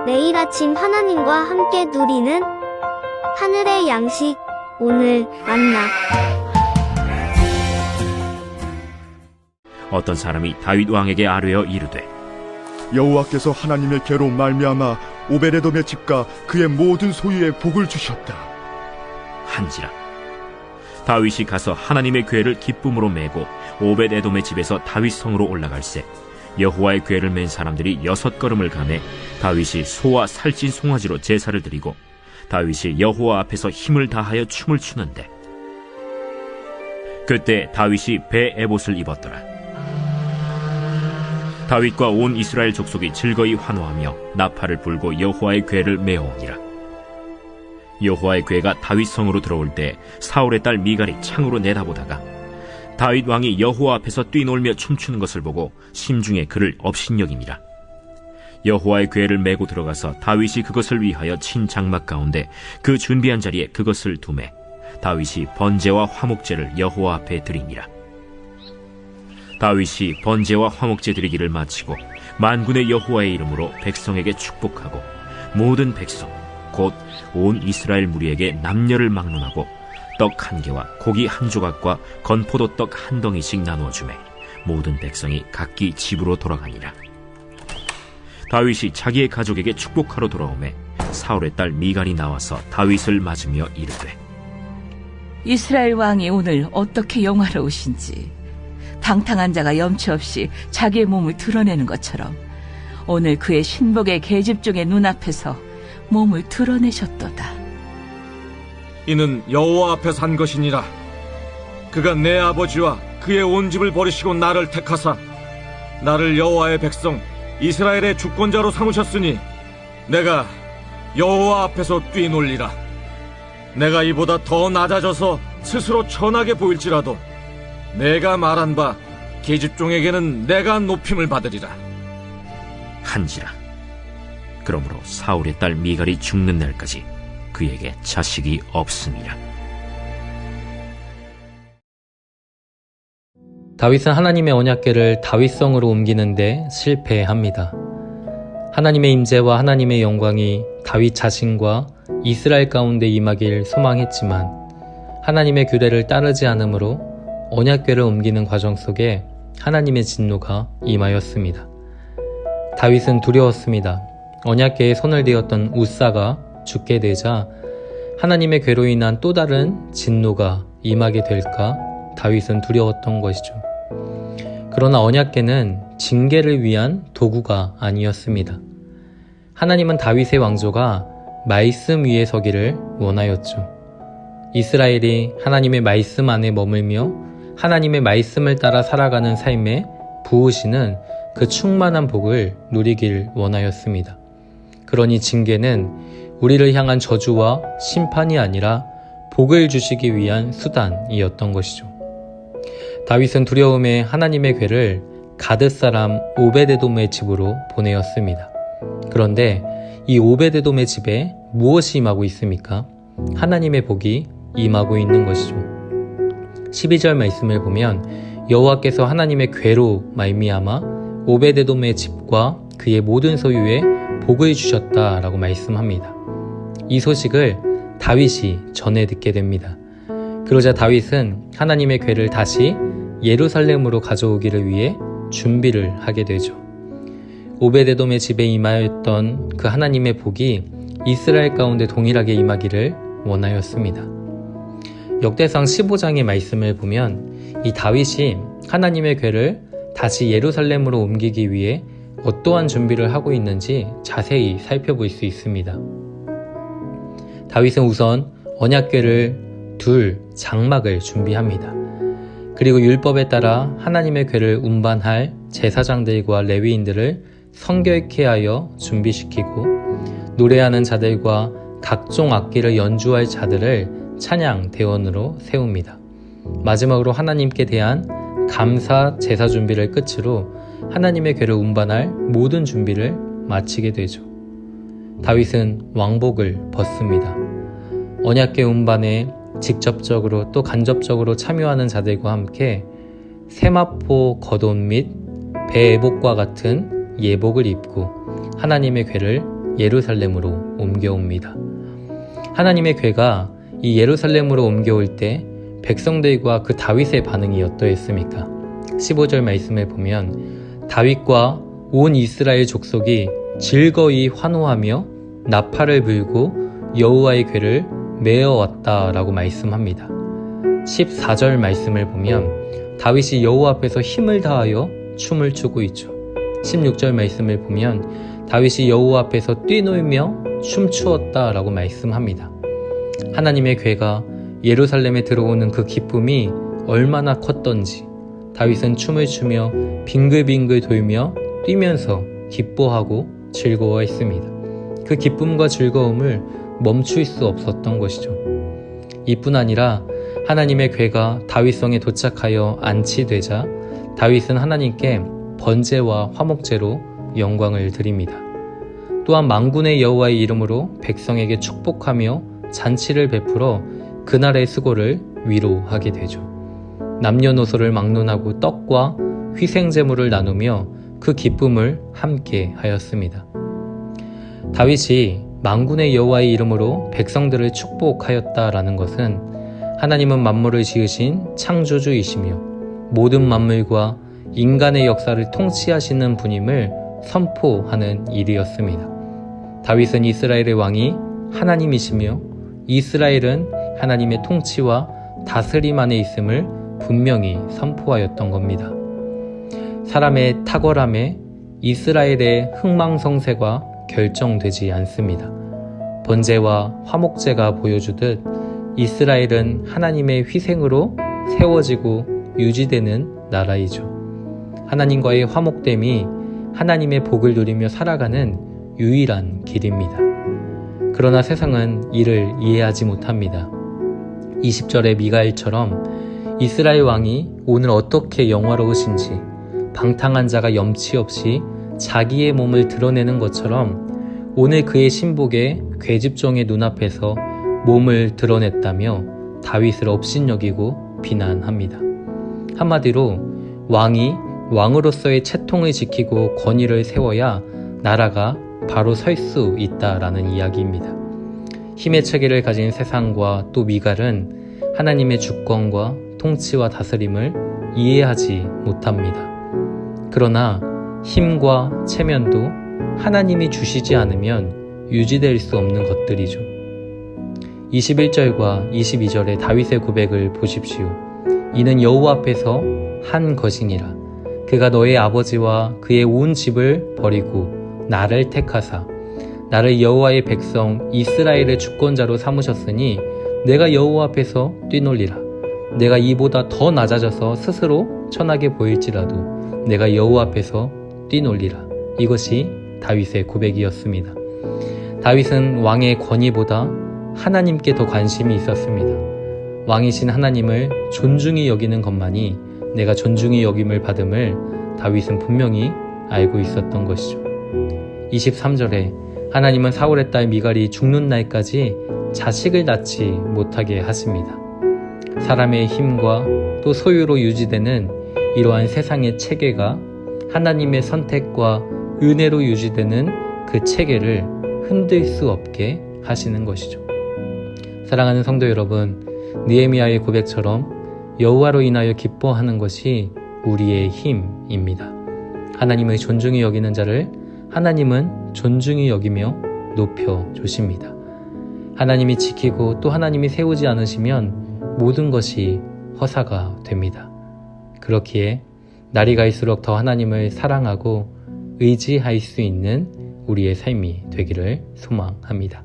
매일 아침 하나님과 함께 누리는 하늘의 양식, 오늘 만나. 어떤 사람이 다윗 왕에게 아뢰어 이르되, 여호와께서 하나님의 괴로 말미암아 오베데돔의 집과 그의 모든 소유에 복을 주셨다 한지라. 다윗이 가서 하나님의 궤를 기쁨으로 메고 오벳에돔의 집에서 다윗 성으로 올라갈새 여호와의 궤를 맨 사람들이 6걸음을 가매 다윗이 소와 살찐 송아지로 제사를 드리고 다윗이 여호와 앞에서 힘을 다하여 춤을 추는데, 그때 다윗이 배 에봇을 입었더라. 다윗과 온 이스라엘 족속이 즐거이 환호하며 나팔을 불고 여호와의 궤를 메어오니라. 여호와의 궤가 다윗 성으로 들어올 때 사울의 딸 미갈이 창으로 내다보다가 다윗 왕이 여호와 앞에서 뛰놀며 춤추는 것을 보고 심중에 그를 업신여기니라. 여호와의 궤를 메고 들어가서 다윗이 그것을 위하여 친 장막 가운데 그 준비한 자리에 그것을 두매 다윗이 번제와 화목제를 여호와 앞에 드리니라. 다윗이 번제와 화목제 드리기를 마치고 만군의 여호와의 이름으로 백성에게 축복하고 모든 백성 곧 온 이스라엘 무리에게 남녀를 막론하고 떡 1개와 고기 1조각과 건포도 떡 1덩이씩 나누어 주매 모든 백성이 각기 집으로 돌아가니라. 다윗이 자기의 가족에게 축복하러 돌아오매 사울의 딸 미갈이 나와서 다윗을 맞으며 이르되, 이스라엘 왕이 오늘 어떻게 영화로우신지, 방탕한 자가 염치 없이 자기의 몸을 드러내는 것처럼 오늘 그의 신복의 계집종의 눈앞에서 몸을 드러내셨도다. 이는 여호와 앞에서 한 것이니라. 그가 내 아버지와 그의 온 집을 버리시고 나를 택하사 나를 여호와의 백성 이스라엘의 주권자로 삼으셨으니 내가 여호와 앞에서 뛰놀리라. 내가 이보다 더 낮아져서 스스로 천하게 보일지라도 내가 말한 바 계집종에게는 내가 높임을 받으리라. 한지라. 그러므로 사울의 딸 미갈이 죽는 날까지 그에게 자식이 없음이라. 다윗은 하나님의 언약궤를 다윗성으로 옮기는데 실패합니다. 하나님의 임재와 하나님의 영광이 다윗 자신과 이스라엘 가운데 임하길 소망했지만 하나님의 규례를 따르지 않으므로 언약궤를 옮기는 과정 속에 하나님의 진노가 임하였습니다. 다윗은 두려웠습니다. 언약궤에 손을 대었던 우사가 죽게 되자 하나님의 궤로 인한 또 다른 진노가 임하게 될까 다윗은 두려웠던 것이죠. 그러나 언약궤는 징계를 위한 도구가 아니었습니다. 하나님은 다윗의 왕조가 말씀 위에 서기를 원하였죠. 이스라엘이 하나님의 말씀 안에 머물며 하나님의 말씀을 따라 살아가는 삶에 부으시는 그 충만한 복을 누리길 원하였습니다. 그러니 징계는 우리를 향한 저주와 심판이 아니라 복을 주시기 위한 수단이었던 것이죠. 다윗은 두려움에 하나님의 궤를 가드 사람 오베데돔의 집으로 보내었습니다. 그런데 이 오베데돔의 집에 무엇이 임하고 있습니까? 하나님의 복이 임하고 있는 것이죠. 12절 말씀을 보면 여호와께서 하나님의 궤로 말미암아 오베데돔의 집과 그의 모든 소유에 복을 주셨다라고 말씀합니다. 이 소식을 다윗이 전해 듣게 됩니다. 그러자 다윗은 하나님의 궤를 다시 예루살렘으로 가져오기를 위해 준비를 하게 되죠. 오베데돔의 집에 임하였던 그 하나님의 복이 이스라엘 가운데 동일하게 임하기를 원하였습니다. 역대상 15장의 말씀을 보면 이 다윗이 하나님의 궤를 다시 예루살렘으로 옮기기 위해 어떠한 준비를 하고 있는지 자세히 살펴볼 수 있습니다. 다윗은 우선 언약궤를 둘 장막을 준비합니다. 그리고 율법에 따라 하나님의 궤를 운반할 제사장들과 레위인들을 성결케 하여 준비시키고 노래하는 자들과 각종 악기를 연주할 자들을 찬양 대원으로 세웁니다. 마지막으로 하나님께 대한 감사 제사 준비를 끝으로 하나님의 궤를 운반할 모든 준비를 마치게 되죠. 다윗은 왕복을 벗습니다. 언약궤 운반에 직접적으로 또 간접적으로 참여하는 자들과 함께 세마포 겉옷 및 배애복과 같은 예복을 입고 하나님의 궤를 예루살렘으로 옮겨옵니다. 하나님의 괴가 이 예루살렘으로 옮겨올 때 백성들과 그 다윗의 반응이 어떠했습니까? 15절 말씀을 보면 다윗과 온 이스라엘 족속이 즐거이 환호하며 나팔을 불고 여호와의 궤를 메어왔다라고 말씀합니다. 14절 말씀을 보면 다윗이 여호와 앞에서 힘을 다하여 춤을 추고 있죠. 16절 말씀을 보면 다윗이 여호와 앞에서 뛰놀며 춤추었다라고 말씀합니다. 하나님의 궤가 예루살렘에 들어오는 그 기쁨이 얼마나 컸던지 다윗은 춤을 추며 빙글빙글 돌며 뛰면서 기뻐하고 즐거워했습니다. 그 기쁨과 즐거움을 멈출 수 없었던 것이죠. 이뿐 아니라 하나님의 궤가 다윗성에 도착하여 안치되자 다윗은 하나님께 번제와 화목제로 영광을 드립니다. 또한 만군의 여호와의 이름으로 백성에게 축복하며 잔치를 베풀어 그날의 수고를 위로하게 되죠. 남녀노소를 막론하고 떡과 희생제물을 나누며 그 기쁨을 함께 하였습니다. 다윗이 만군의 여호와의 이름으로 백성들을 축복하였다라는 것은 하나님은 만물을 지으신 창조주이시며 모든 만물과 인간의 역사를 통치하시는 분임을 선포하는 일이었습니다. 다윗은 이스라엘의 왕이 하나님이시며 이스라엘은 하나님의 통치와 다스림 안에 있음을 분명히 선포하였던 겁니다. 사람의 탁월함에 이스라엘의 흥망성쇠가 결정되지 않습니다. 번제와 화목제가 보여주듯 이스라엘은 하나님의 희생으로 세워지고 유지되는 나라이죠. 하나님과의 화목됨이 하나님의 복을 누리며 살아가는 유일한 길입니다. 그러나 세상은 이를 이해하지 못합니다. 20절의 미가엘처럼 이스라엘 왕이 오늘 어떻게 영화로우신지 방탕한 자가 염치 없이 자기의 몸을 드러내는 것처럼 오늘 그의 신복의 괴집종의 눈앞에서 몸을 드러냈다며 다윗을 업신여기고 비난합니다. 한마디로 왕이 왕으로서의 채통을 지키고 권위를 세워야 나라가 바로 설 수 있다라는 이야기입니다. 힘의 체계를 가진 세상과 또 미갈은 하나님의 주권과 통치와 다스림을 이해하지 못합니다. 그러나 힘과 체면도 하나님이 주시지 않으면 유지될 수 없는 것들이죠. 21절과 22절의 다윗의 고백을 보십시오. 이는 여호와 앞에서 한 것이니라. 그가 너의 아버지와 그의 온 집을 버리고 나를 택하사 나를 여호와의 백성 이스라엘의 주권자로 삼으셨으니 내가 여호와 앞에서 뛰놀리라. 내가 이보다 더 낮아져서 스스로 천하게 보일지라도 내가 여호와 앞에서 뛰놀리라. 이것이 다윗의 고백이었습니다. 다윗은 왕의 권위보다 하나님께 더 관심이 있었습니다. 왕이신 하나님을 존중히 여기는 것만이 내가 존중히 여김을 받음을 다윗은 분명히 알고 있었던 것이죠. 23절에 하나님은 사울의 딸 미갈이 죽는 날까지 자식을 낳지 못하게 하십니다. 사람의 힘과 또 소유로 유지되는 이러한 세상의 체계가 하나님의 선택과 은혜로 유지되는 그 체계를 흔들 수 없게 하시는 것이죠. 사랑하는 성도 여러분, 느헤미야의 고백처럼 여호와로 인하여 기뻐하는 것이 우리의 힘입니다. 하나님의 존중히 여기는 자를 하나님은 존중히 여기며 높여주십니다. 하나님이 지키고 또 하나님이 세우지 않으시면 모든 것이 허사가 됩니다. 그렇기에 날이 갈수록 더 하나님을 사랑하고 의지할 수 있는 우리의 삶이 되기를 소망합니다.